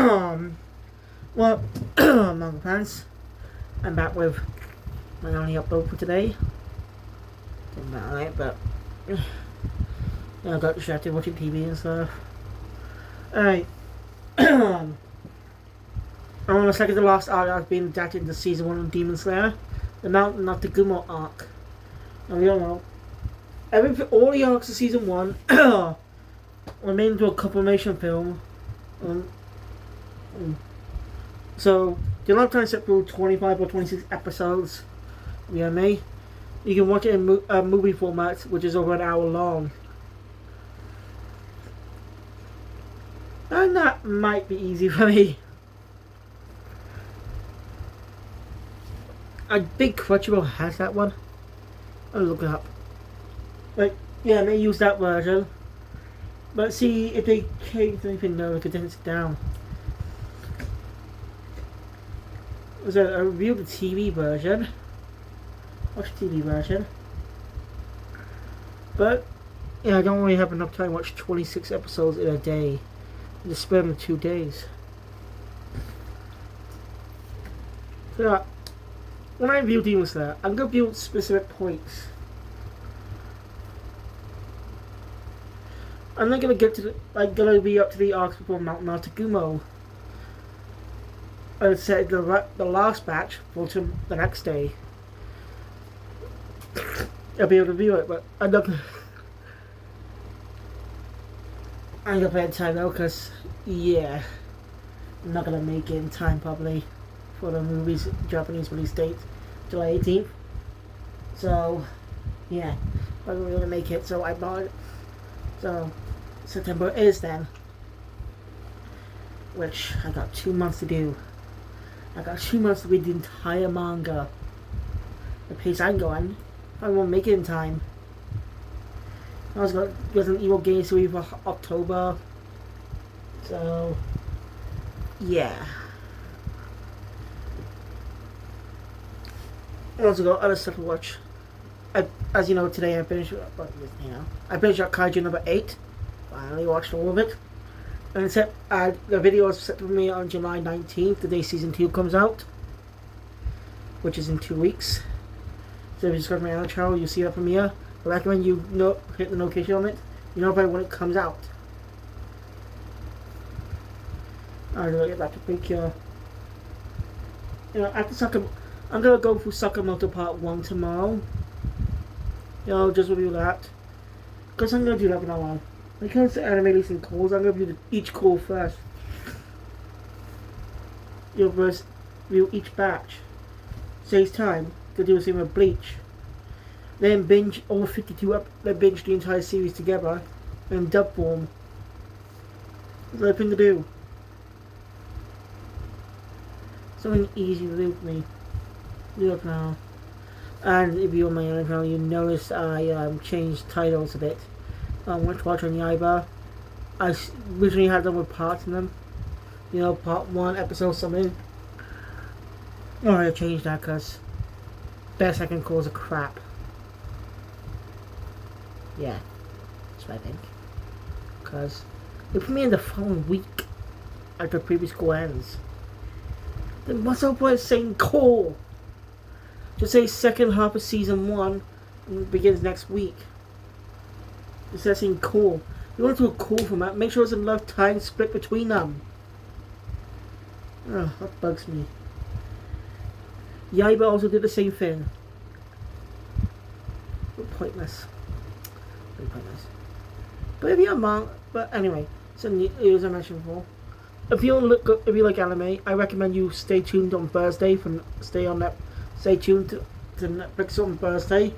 Well, manga fans, I'm back with my only upload for today. Didn't matter, right? But I got distracted watching TV and stuff. Alright. I want to second the last arc I've been adapted into season 1 of Demon Slayer, the Mount Natagumo arc. Now we all know all the arcs of season 1 were made into a compilation film. So the amount of time set through 25 or 26 episodes. You know me. You can watch it in a movie format, which is over an hour long. And that might be easy for me. I think Crunchyroll has that one. I'll look it up. But yeah, they use that version. But see, if they change anything, no, they could take it down. So I reviewed the TV version. Watch the TV version. But yeah, I don't really have enough time to watch 26 episodes in a day. Just spend them 2 days. So yeah, when I review Demon Slayer, I'm gonna review specific points. I'm not gonna get to gonna be up to the arcs before Mount Natagumo. I said the last batch for the next day. I'll be able to review it, but I'm not gonna play in time though, because yeah, I'm not gonna make it in time probably for the movie's Japanese release date, July 18th. So yeah, I'm not gonna make it. So I bought it. So September is then, which I got 2 months to do. I got 2 months to read the entire manga. The pace I'm going, I won't make it in time. I was going to get an Evil Game Series for October. So, yeah. I also got other stuff to watch. As you know, today I finished, I finished up Kaiju number 8. Finally watched all of it. And the video is set for me on July 19th, the day season 2 comes out, which is in 2 weeks. So if you subscribe to my other channel, you'll see that premiere. I recommend you hit the notification on it. You know when it comes out. I'm gonna get back to Precure. After Sakamoto, I'm gonna go through Sakamoto Part 1 tomorrow. Just review that. Because I'm gonna do that from now on. When it comes to anime releasing calls, I'm going to review each call first. You'll first review each batch. Saves time to do the same with Bleach. Then binge all 52 up, then binge the entire series together in dub form. That's the thing to do. Something easy to do for me. Do it now. And if you're on my other channel, you notice I changed titles a bit. Watch on Yaiba. I originally had them with parts in them. Part 1, episode something. I changed that because best I can call is a crap. Yeah, that's what I think. Because they put me in the following week after the previous call ends. Then what's the point of saying call? Just say second half of season 1 and begins next week. Instead of saying call. You want to do a call format, make sure there's enough time split between them. Oh, that bugs me. Yaiba also did the same thing. Pointless. Very pointless. But if you're but anyway, so as I mentioned before, if you like anime, I recommend you stay tuned on Thursday. Stay tuned to Netflix on Thursday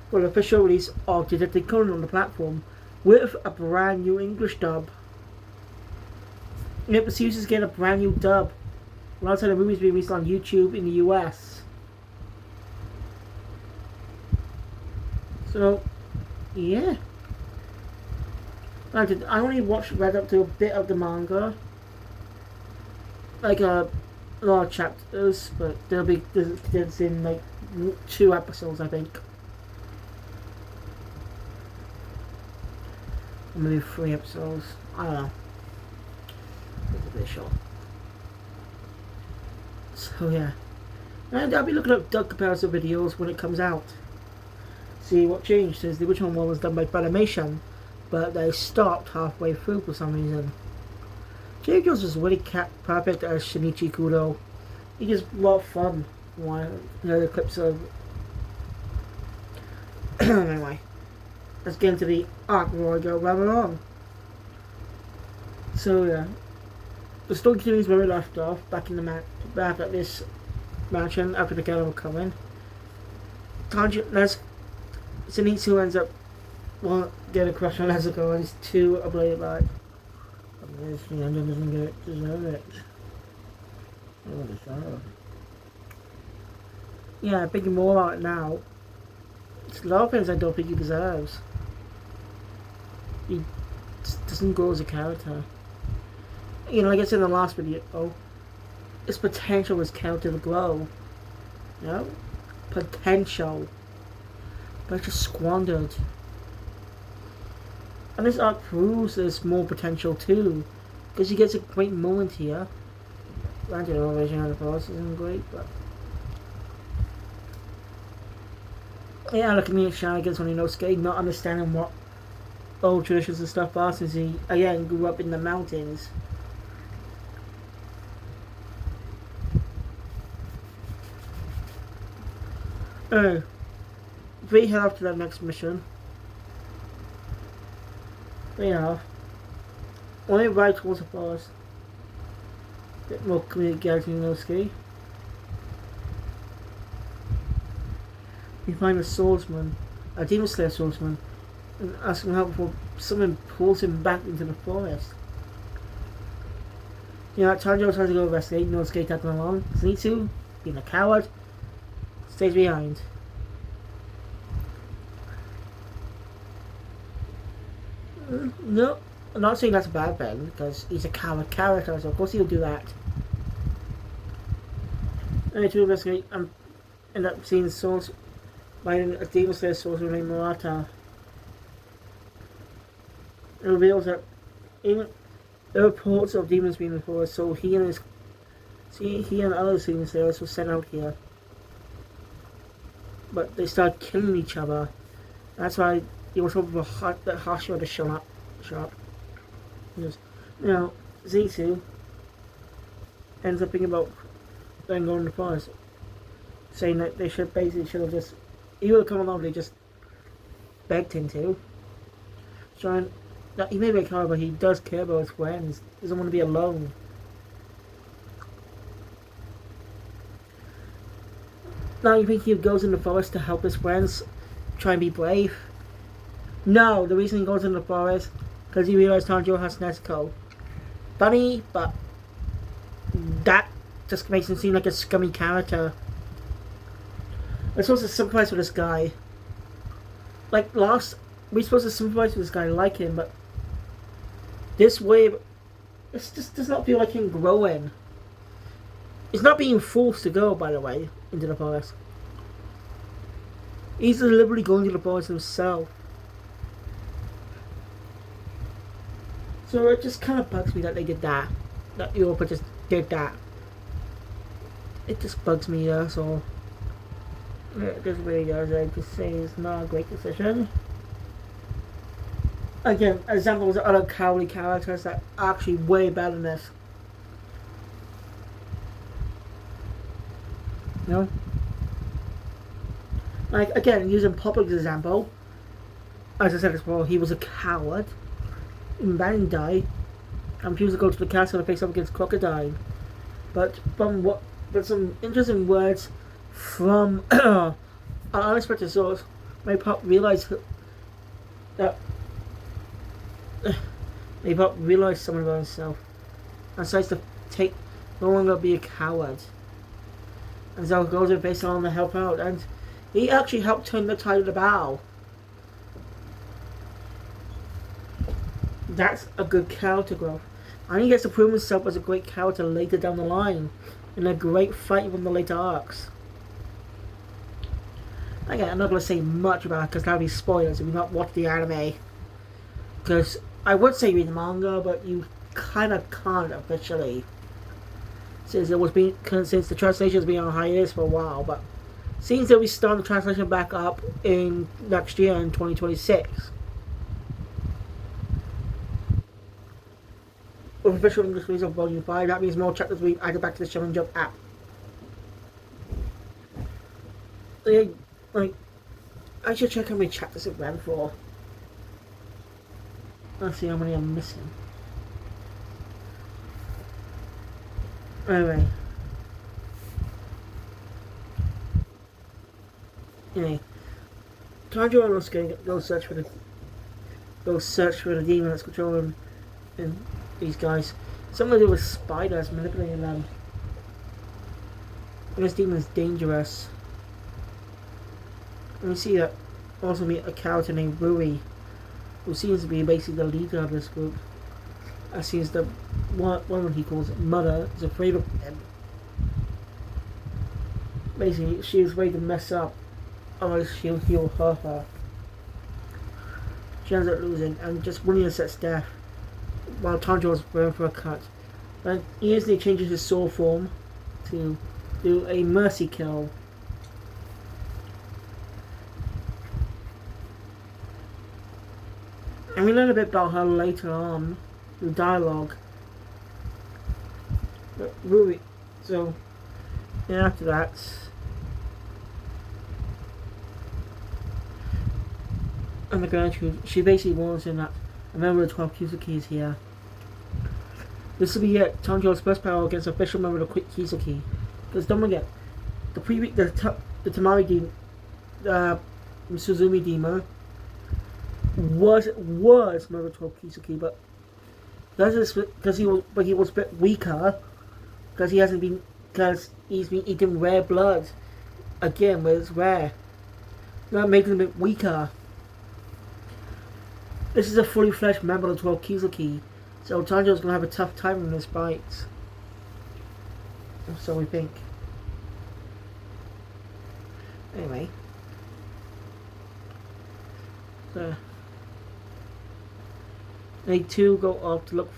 for the official release of Detective Conan on the platform with a brand new English dub. Yep, the series is getting a brand new dub. Alongside the movies being released on YouTube in the US. So, yeah. I only read up to a bit of the manga. A lot of chapters, but there's in 2 episodes, I think. Or maybe 3 episodes. I don't know. It's a bit short. So yeah. And I'll be looking up dub comparison videos when it comes out. See what changed, since the original one was done by Funimation, but they stopped halfway through for some reason. JoJo's was really perfect as Shinichi Kudo. He just a lot of fun. The clips of anyway. Let's get into the arc before I go rather long. So yeah. The story continues where we left off, back in the back at this mansion after the girl will come in. Zenitsu ends up get a crush on Nezuko and he's too ablated by it. The ending doesn't deserve it. Oh, deserve. Yeah, thinking more about it now. It's a lot of things I don't think he deserves. He just doesn't grow as a character. You know, like I said in the last video, his potential is character to grow. You know? Potential. But it's just squandered. And this arc proves there's more potential too. Because he gets a great moment here. Granted, the version of the process isn't great, but... Yeah, looking at shenanigans on Inosuke, not understanding what old traditions and stuff are, since he, again, grew up in the mountains. We head off to that next mission. Only right towards the forest. Bit more community gathering Inosuke. We find a swordsman, a demon slayer swordsman, and ask him help before someone pulls him back into the forest. Tanjiro tries to go investigate, Inosuke tagging along. Zenitsu, being a coward, stays behind. No, I'm not saying that's a bad thing, because he's a coward character, so of course he'll do that. Anyway, to investigate, and end up seeing finding a demon slayer sorcerer named Murata. It reveals that there are reports of demons being in the forest, so he and other demon slayers were sent out here. But they started killing each other. That's why he was hoping for that Hashira to show up. Zenitsu ends up thinking about then going to the forest, saying that they should have just, he would have come along, they just begged him to. Showing that he may be a coward, but he does care about his friends. He doesn't want to be alone. Now you think he goes in the forest to help his friends try and be brave? No, the reason he goes in the forest because he realized Tanjiro has Nezuko. Funny, but that just makes him seem like a scummy character. We're supposed to sympathize with this guy. Like we're supposed to sympathize with this guy, like him, but this way, it just does not feel like him growing. He's not being forced to go, by the way, into the forest. He's deliberately going to the forest himself. So it just kind of bugs me that they did that. That Europa just did that. It just bugs me, that's all. It just really does. I just say it's not a great decision. Again, examples of other cowardly characters that are actually way better than this. You know? Like, again, using Popper's example, as I said before, he was a coward in Bandai and refused to go to the castle to face up against Crocodile. But some interesting words from an unexpected source made Pop realize that Pop realized something about himself and decides to no longer be a coward. And so goes and faces on to help out, and he actually helped turn the tide of the battle. That's a good character growth. And he gets to prove himself as a great character later down the line, in a great fight in the later arcs. Again, I'm not going to say much about it because that'll be spoilers if you've not watched the anime. Because I would say read the manga, but you kind of can't officially. since the translation has been on hiatus for a while, but seems they'll be starting the translation back up in next year in 2026. With official English release of Volume 5, that means more chapters will be added back to the Shonen Jump app. Like, I should check how many chapters it ran for. Let's see how many I'm missing. Anyway. Tanjiro and Inosuke go search for the demon that's controlling and these guys. Something to do with spiders manipulating them. And this demon is dangerous. And we see that also meet a character named Rui, who seems to be basically the leader of this group. As he is the one he calls Mother is afraid of him. Basically, she is afraid to mess up, otherwise he'll hurt her. She ends up losing and just winning a set's death, while Tanjiro is going for a cut. But he instantly changes his soul form to do a mercy kill. And we learn a bit about her later on through dialogue. But Rui, so after that, on the ground, she basically warns him that a member of the 12 Kizuki is here. This will be Tanjiro's first battle against an official member of the Kizuki. Because don't forget, the Tamari demon, Suzumi demon, was member of 12 Kizuki, but he was a bit weaker because he's been eating rare blood again, where it's rare. That made him a bit weaker. This is a fully fledged member of the 12 Kizuki, so Tanjiro's gonna have a tough time in this fight. So we think. Anyway. So they two go off to look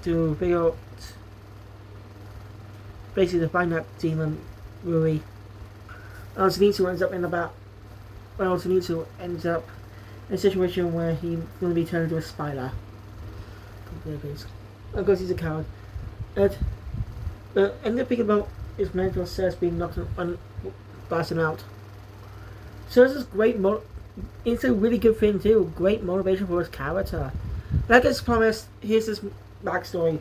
to figure out, basically to find that demon Rui. Zenitsu ends up in a situation where he's going to be turned into a spider. Of course he's a coward. And end up thinking about his mental status being knocked on blasting out. So this is great. It's a really good thing too. Great motivation for his character. Like as promised, here's his backstory.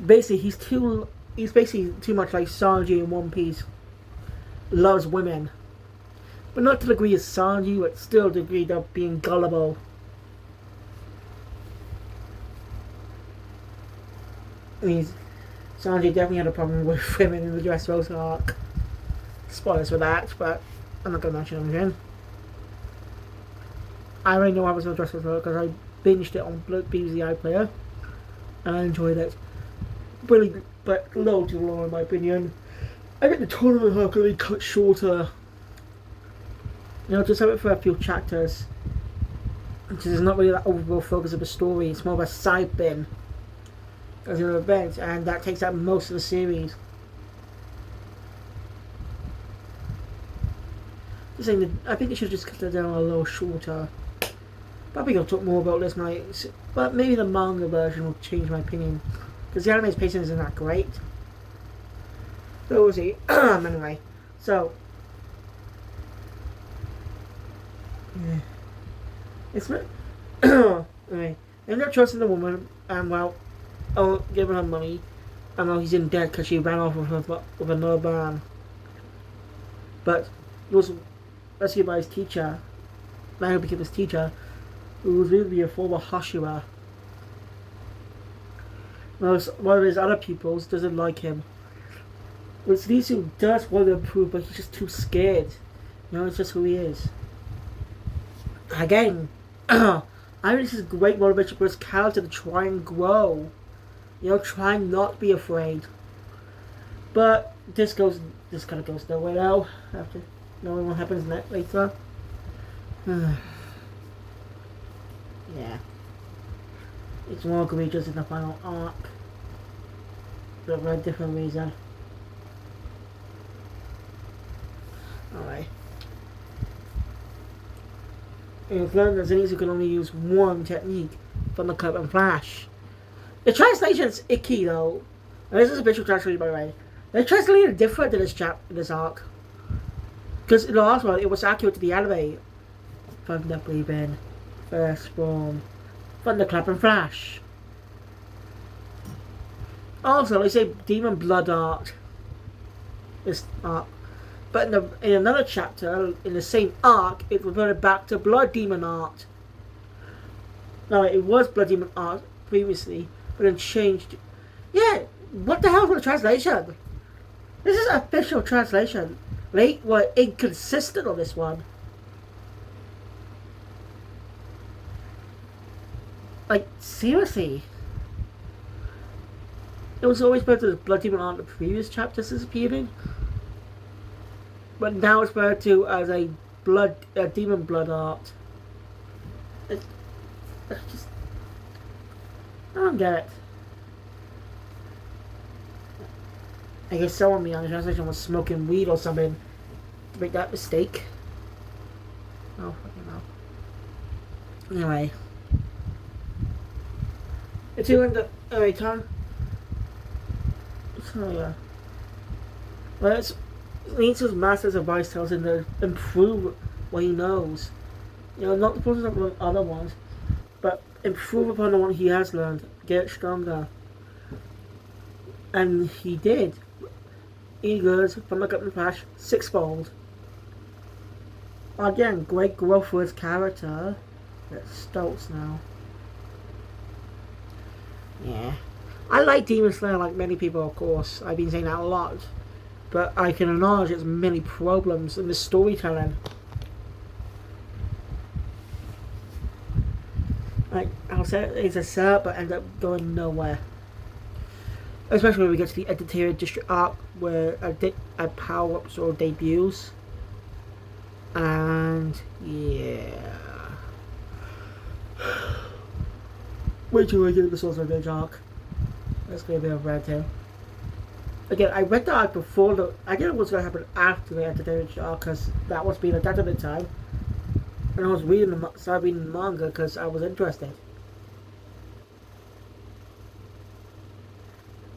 Basically, he's basically too much like Sanji in One Piece. Loves women, but not to the degree of Sanji, but still to the degree of being gullible. Sanji definitely had a problem with women in the Dressrosa arc. Spoilers for that, but I'm not going to mention them again. I already know I was on Dressrosa because I binged it on BBC iPlayer, and I enjoyed it. Really, but a little too long in my opinion. I think the tournament arc could be cut shorter. Just have it for a few chapters. Because it's not really that overall focus of the story, it's more of a side bin as an event, and that takes up most of the series. I think it should just cut it down a little shorter. But I think I'll talk more about this night. But maybe the manga version will change my opinion. Because the anime's pacing isn't that great. So we'll see. Anyway. So. Yeah. It's anyway. They end up trusting the woman and giving her money. And he's in debt because she ran off with another man. But he was rescued by his teacher. Man who became his teacher, who was really a former Hashira. One of his other pupils doesn't like him. Which Zenitsu does want to improve, but he's just too scared. It's just who he is. Again, I think this is great motivation for his character to try and grow. Try and not be afraid. But this kind of goes nowhere now. After knowing what happens next later. Yeah. It's more egregious in the final arc. for a very different reason. Alright. It's learned that Zenitsu can only use one technique from the Club and Flash. The translation's icky though. And this is a official translation by the way. They translated different in this arc. Because in the last one it was accurate to the anime. Thunder Breathing, First Form, Thunderclap and Flash. Also, they say Demon Blood Art. This arc. But in another chapter, in the same arc, it reverted back to Blood Demon Art. No, it was Blood Demon Art previously, but then changed. Yeah, what the hell was the translation? This is an official translation. They were inconsistent on this one. Like, seriously. It was always better the Blood Demon Art in the previous chapters is appearing. But now it's referred to as a Demon Blood Art. It's just... I don't get it. I guess someone me on the translation was smoking weed or something to make that mistake. Oh, fucking hell. Anyway. It's you end up... Anyway, Tom. So, yeah. Well, it's... Zenitsu's master's advice tells him to improve what he knows. You know, not the process of learn other ones, but improve upon the one he has learned. Get stronger. And he did. He learns from the Captain Flash sixfold. Again, great growth for his character. It's Stoltz now. Yeah. I like Demon Slayer like many people, of course. I've been saying that a lot. But I can acknowledge its many problems in the storytelling. Like, I'll say it's a setup but end up going nowhere. Especially when we get to the Editorial District arc where a power-up sort of debuts. And, yeah. Wait till we get to the Source of Rage arc. That's going to be a red tail. Again, I read the arc before the... I didn't know what's going to happen after the Editorial arc because that was being adapted at the time. And I was started reading the manga because I was interested.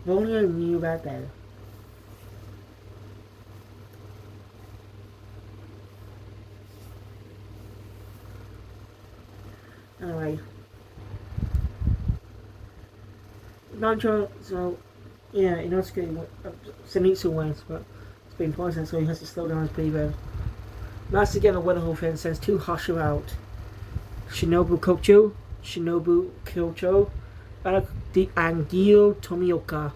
If only I knew back then. Anyway. Not sure, so... Yeah, you know it's good. Zenitsu wins, but it's been poisoned, so he has to slow down his breathing. Last again, a Weather fan sends two Hashira out. Shinobu Kocho, Shinobu Kyocho, and Gil Tomioka,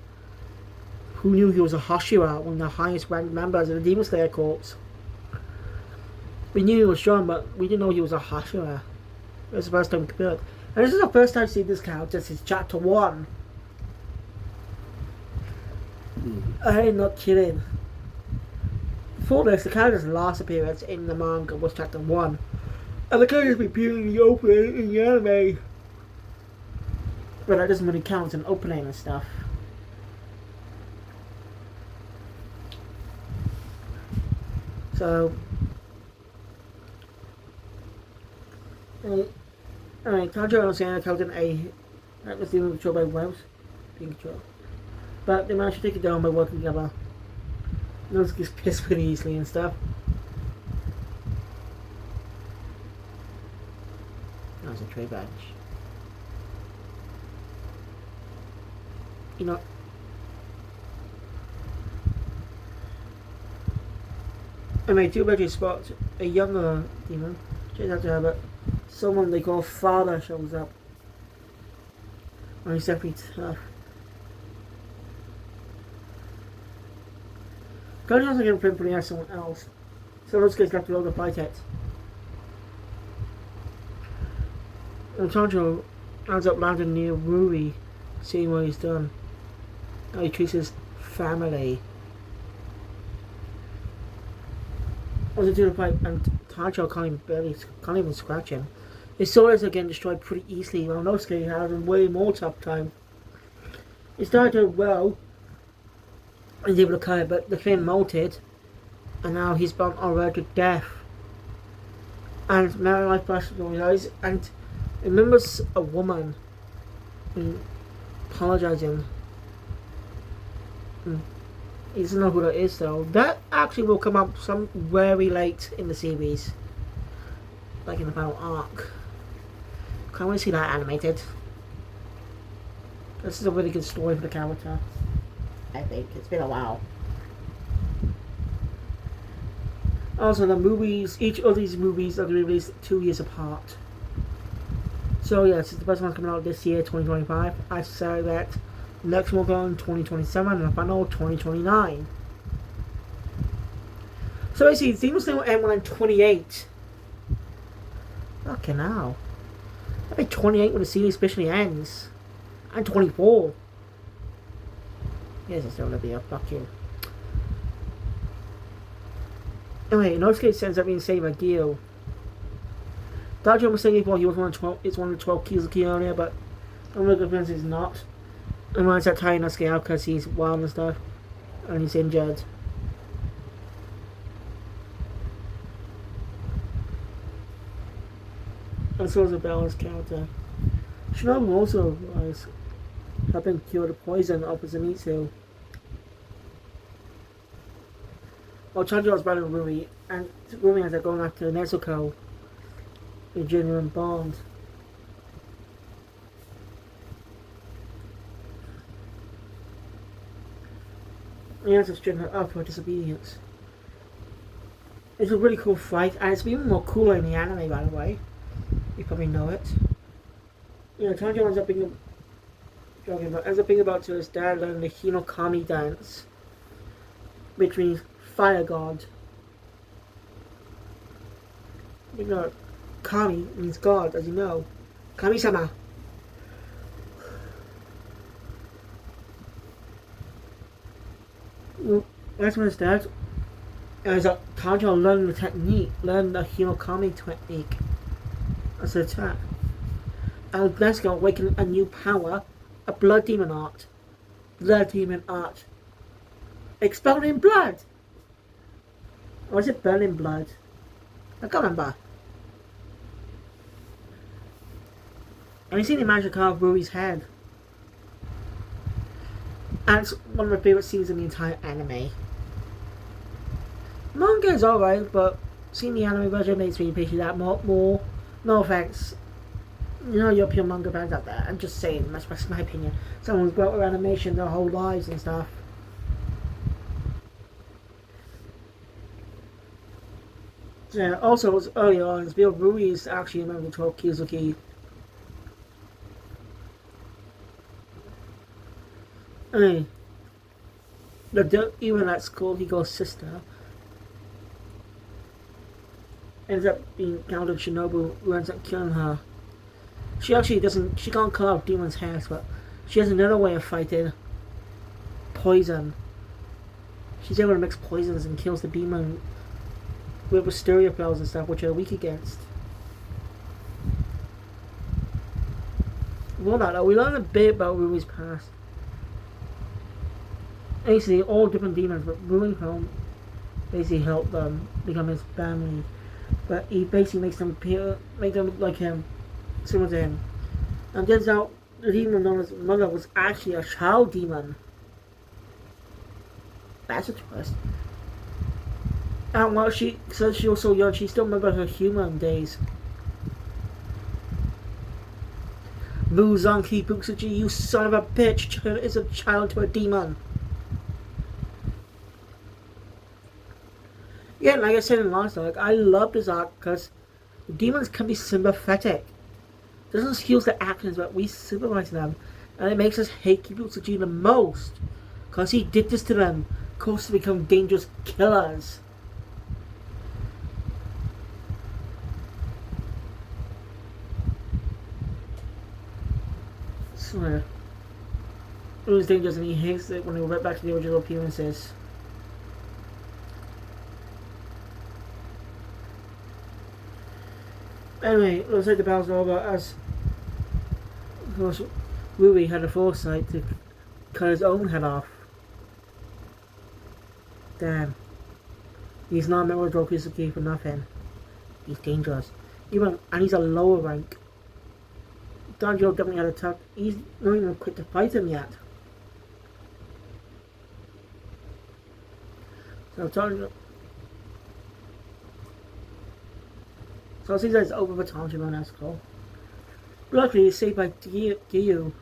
who knew he was a Hashira, one of the highest ranked members of the Demon Slayer Corps. We knew he was strong, but we didn't know he was a Hashira. It was the first time we compared. And this is the first time seeing this character since chapter 1. I'm not kidding. Before this, the character's last appearance in the manga was chapter 1. And the character's been appearing in the opening in the anime. But that doesn't really count as an opening and stuff. So... Alright, Tanjiro and Santa Captain A. That was being controlled by Wells. Being controlled. But they managed to take it down by working together. Those gets pissed pretty easily and stuff. That was a trade badge. You know... I made two badges spot a younger demon. Chase after her, but someone they call Father shows up. And he's definitely tough. Guardian also get a print putting out someone else. So those guys got to load the fight it. And Tanjiro ends up landing near Ruri, seeing what he's done. How he treats his family. As they do the fight, and Tanjiro can't even scratch him. His sword is again destroyed pretty easily, while Nosuke has a way more tough time. He started doing well, he's able to cut it, but the flame melted, and now he's been already to death. And Mary Life flashes before his eyes, and remembers a woman apologizing. He doesn't know who that is though. That actually will come up some very late in the series, like in the final arc. Can't wait to see that animated. This is a really good story for the character. I think it's been a while. Also, the movies, each of these movies are released 2 years apart. So yes, the first one's coming out this year, 2025. I say that next one will go in 2027 and the final 2029. So basically, the Demon Slayer will end in 28. Okay, now. That'll be 28 when the series officially ends. And 24. Yes, it's still gonna be a fuck you. Anyway, Inosuke ends up being saved by Gyo. Daijiro was saying before he was one of 12, it's one of the 12 keys of Key earlier, but one of the difference is not. And when I start tying Inosuke out because he's wild and stuff, and he's injured. And so is a balanced character. Shinobu also was helping cure the poison of Zenitsu. While Chanjo was battling Rui, and Rui ends up going after Nezuko, a genuine bond. He ends up stripping her up for disobedience. It's a really cool fight, and it's even more cooler in the anime, by the way. You probably know it. You know, Chanjo ends up being about to his dad learning the Hinokami dance, which means fire god. You know, Kami means god, as you know. Kami-sama. That's when his dad ends up Tanjiro learning the technique, learning the Hinokami technique as an attack. And Nezuko awakening a new power, a blood demon art. Blood demon art. Expelling blood! Or is it burning blood? I can't remember. And you see the magic carve Rui's head. And it's one of my favourite scenes in the entire anime. Manga is alright, but seeing the anime version makes me appreciate that more. No offense. You know, European manga fans out there. I'm just saying, that's my opinion. Someone who's built their animation their whole lives and stuff. Yeah, also, it was earlier on, it's revealed Rui is actually a member of 12 Kizuki. I mean, even at school, Higo's sister ends up being counted Shinobu, who ends up killing her. She actually doesn't, she can't cut off Demon's heads, but she has another way of fighting poison. She's able to mix poisons and kills the demon with wisteria pills and stuff, which are weak against. Well, no, we learned a bit about Rui's past. Basically, all different demons, but Rui basically helped them become his family. But he basically make them look like him, similar to him. And turns out the demon known as Mother was actually a child demon. That's a twist. And while she says she was so young, she still remembered her human days. Muzanki Buksuji, you son of a bitch, is a child to a demon. Yeah, like I said in last arc, I love this arc because the demons can be sympathetic. It doesn't excuse their actions, but we sympathize with them. And it makes us hate Kibutsuji the most. Because he did this to them, caused to become dangerous killers. So, it was dangerous and he hates it when he went back to the original appearances. Anyway, it looks like the battle's over as, of course, Rui had the foresight to cut his own head off. understand. He's not a member of Rokusuki for nothing. He's dangerous. And he's a lower rank. Tanjiro definitely had a tough. He's not even equipped to fight him yet. So Tanjiro. So it seems like it's over for Tanjiro, and that's cool. Luckily, he's saved by Gyu.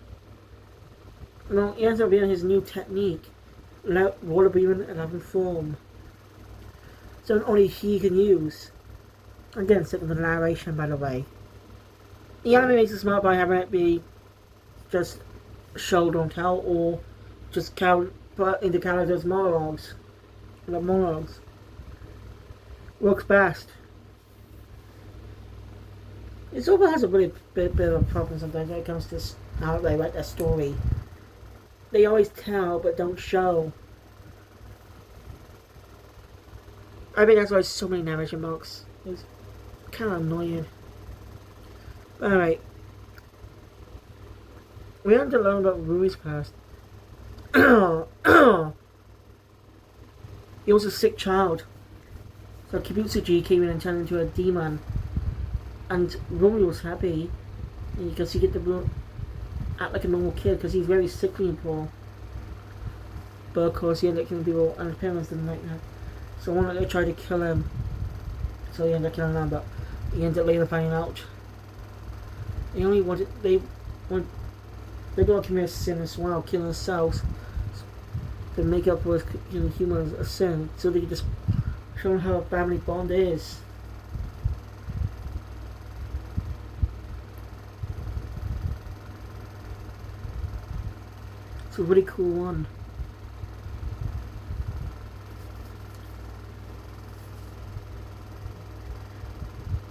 He ends up being his new technique. Water breathing and having form. So only he can use. Again, sticking to the narration, by the way. The anime makes it smart by having it be just show, don't tell, or just put into characters' monologues. Works best. It also has a really bit of a problem sometimes when it comes to how they write their story. They always tell but don't show. I think that's why so many narration marks. It's kind of annoying. Alright. We have to learn about Rui's past. He was a sick child. So Kibutsuji came in and turned into a demon. And Rui was happy because he get to act like a normal kid because he's very sickly and poor. But of course he ended up killing people and his parents didn't like that. So one night they tried to kill him. So he ended up killing them, but he ended up later finding out. They don't commit a sin as well, killing themselves to make up for killing humans a sin, so they can just show them how a family bond is. It's a really cool one.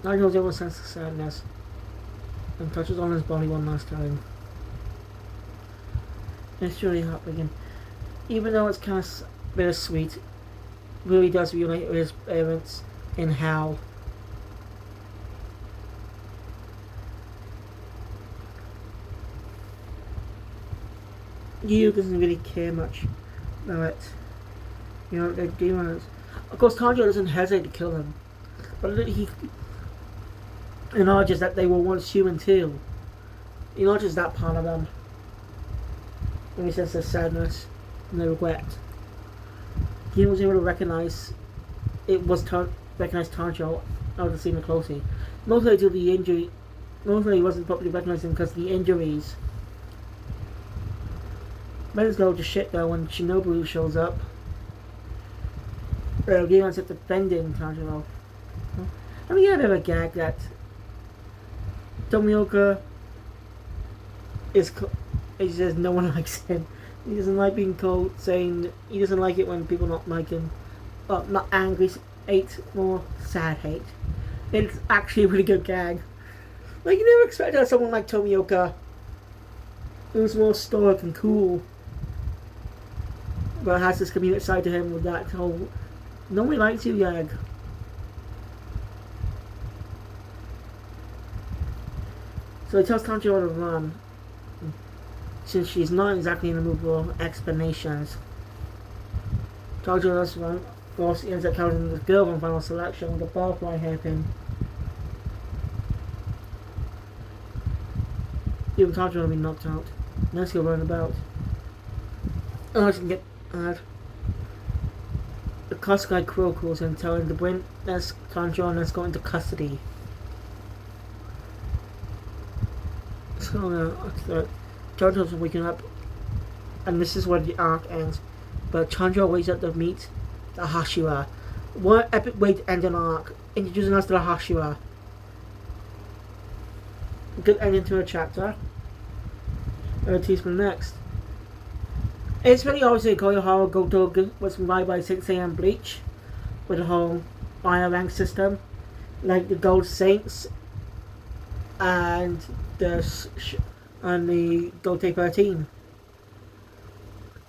Naruto's ever sense of sadness and touches on his body one last time. It's really heartbreaking. Even though it's kind of bittersweet, it really does reunite with his parents in hell. Yu doesn't really care much about it. They're demons. Of course, Tanjiro doesn't hesitate to kill them, but he acknowledges that they were once human too. He acknowledges that part of them. And he says their sadness and their regret. He was able to recognize Tanjiro after seeing him closely. Mostly due to the injury. Mostly he wasn't properly recognizing because of the injuries. Let's go to shit though when Shinobu shows up. He ends up defending Tanjiro. I mean, I have a gag that Tomioka he says no one likes him. He doesn't like being told, saying he doesn't like it when people not like him. Well, not angry hate, more sad hate. It's actually a really good gag. Like, you never expect to have someone like Tomioka who's more stoic and cool, but has this comedic side to him with that whole nobody likes you gag. So he tells Tanjiro to run, since she's not exactly in the mood for explanations. Tanjiro does run. Of course, he ends up counting the girl on final selection with the butterfly hairpin. Even Tanjiro will be knocked out. Let's go run about. Oh, I can get the Kosugai Crow calls him, telling him to bring Tanjiro and let's go into custody. So Tanjiro's waking up, and this is where the arc ends. But Tanjiro wakes up to meet the Hashira. What epic way to end an arc, introducing us to the Hashira. Good ending to a chapter. Tease for the next. It's really obviously Koyohara Goto was made by 6am Bleach with the whole fire rank system, like the Gold Saints and the Gold 13.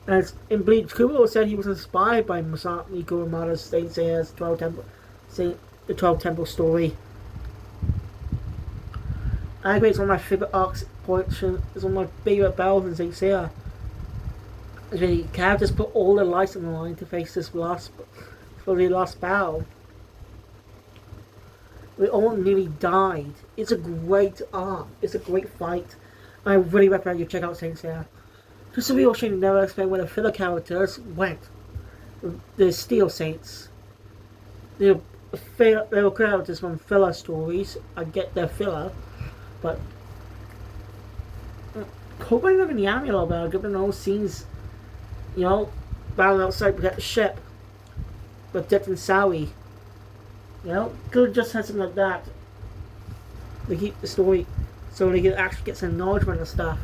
As in Bleach, Kubo said he was inspired by Masami Kurumada's Saint Seiya's 12 Temple story. I agree, it's one of my favourite arcs. It's one of my favourite battles in Saint Seiya. The characters put all their lives on the line to face this for the last battle. We all nearly died. It's a great arc. It's a great fight. I really recommend you check out Saints here. Just a real shame you never explain where the filler characters went. The Steel Saints. They were characters from filler stories. I get their filler, but hopefully look in the anime a little bit. Given those scenes, you know, battling outside to get the ship with Dick and Sally. You know, could have just had something like that. They keep the story so they can actually get some acknowledgement and stuff.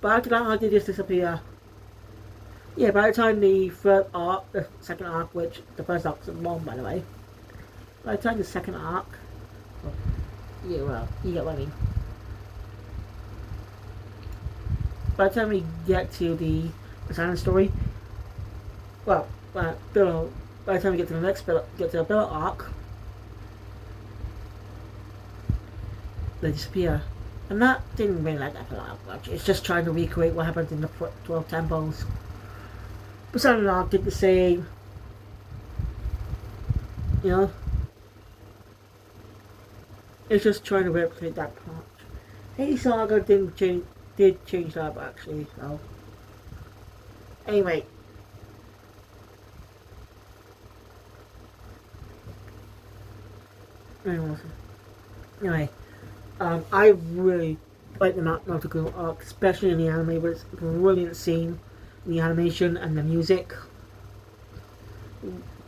But after that, they just disappear. Yeah, by the time the second arc, which the first arc was long, by the way. By the time the second arc, well, yeah, well, you get what I mean. By the time we get to the silent story, well, by the time we get to the next get to the Bill arc, they disappear. And that didn't really like that arc much. It's just trying to recreate what happened in the 12 temples. But Silent Arc did the same. You know? It's just trying to replicate that part. Hey Saga did change that actually, so. Anyway. Anyway. I really like the Natagumo arc, especially in the anime, but it's a brilliant scene. The animation and the music,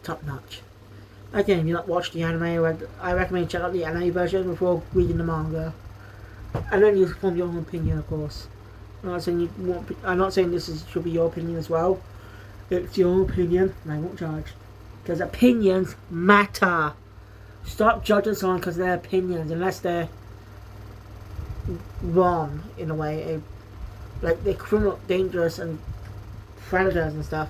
top notch. Again, if you not watched the anime, I recommend check out the anime version before reading the manga, and then you form your own opinion, of course. I'm not saying should be your opinion as well. It's your opinion, and I won't judge, because opinions matter. Stop judging someone because of their opinions, unless they're wrong in a way, like they're criminal, dangerous, and predators and stuff.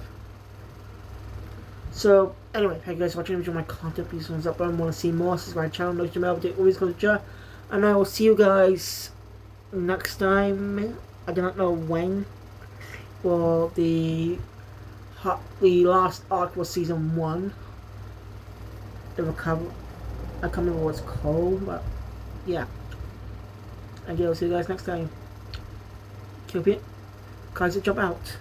So anyway, thank you guys for watching. Enjoy my content. Please thumbs up and want to see more. Subscribe to my channel. Notification bell. Update always culture. And I will see you guys next time. I do not know when. For the last arc was season 1. The recovery. I can't remember what it's called, but yeah. And yeah, I'll see you guys next time. Keep it. Guys, jump out.